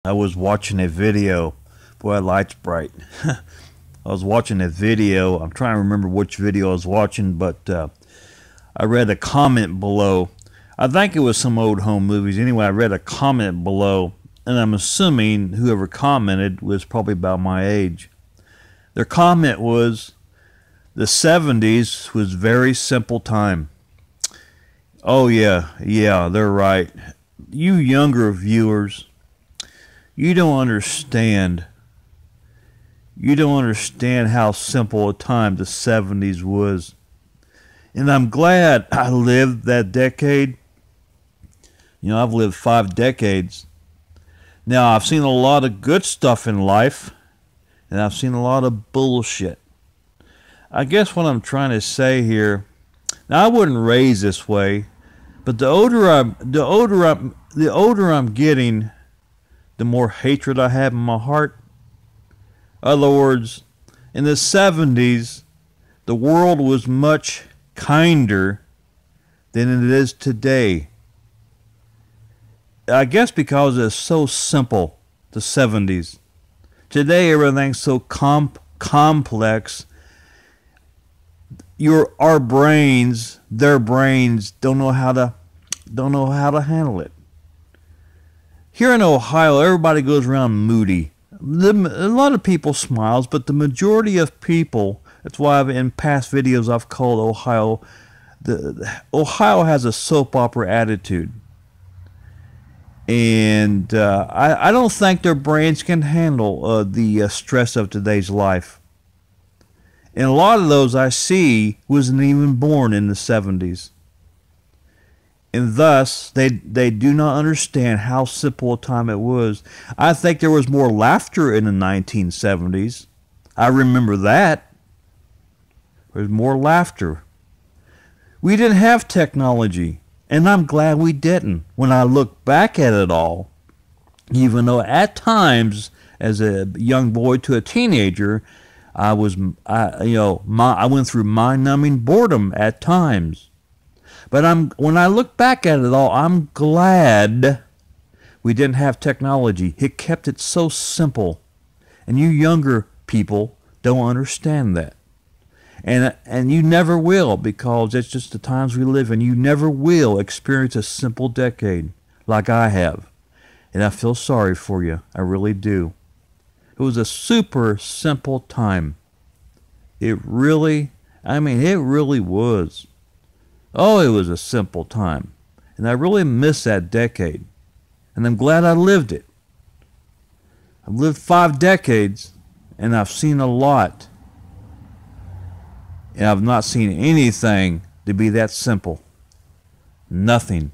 I was watching a video. Boy, that light's bright. I was watching a video. I'm trying to remember which video I was watching, but I read a comment below. I think it was some old home movies. Anyway, I read a comment below, and I'm assuming whoever commented was probably about my age. Their comment was, the 70s was very simple time. Oh yeah, they're right. You younger viewers, you don't understand. You don't understand how simple a time the 70s was. And I'm glad I lived that decade. You know, I've lived 5 decades. Now, I've seen a lot of good stuff in life, and I've seen a lot of bullshit. I guess what I'm trying to say here, now I wasn't raised this way, but the older I'm getting, the more hatred I have in my heart. In other words, in the 70s, the world was much kinder than it is today. I guess because it's so simple, the 70s. Today, everything's so complex. Our brains, their brains, don't know how to handle it. Here in Ohio, everybody goes around moody. A lot of people smiles, but the majority of people, that's why in past videos I've called Ohio, Ohio has a soap opera attitude. And I don't think their brains can handle the stress of today's life. And a lot of those I see wasn't even born in the 70s. And thus, they do not understand how simple a time it was. I think there was more laughter in the 1970s. I remember that. There was more laughter. We didn't have technology, and I'm glad we didn't. When I look back at it all, even though at times, as a young boy to a teenager, I went through mind-numbing boredom at times. But when I look back at it all, I'm glad we didn't have technology. It kept it so simple. And you younger people don't understand that. And you never will, because it's just the times we live in. You never will experience a simple decade like I have. And I feel sorry for you. I really do. It was a super simple time. It really was. Oh, it was a simple time. And I really miss that decade. And I'm glad I lived it. I've lived 5 decades, and I've seen a lot. And I've not seen anything to be that simple. Nothing.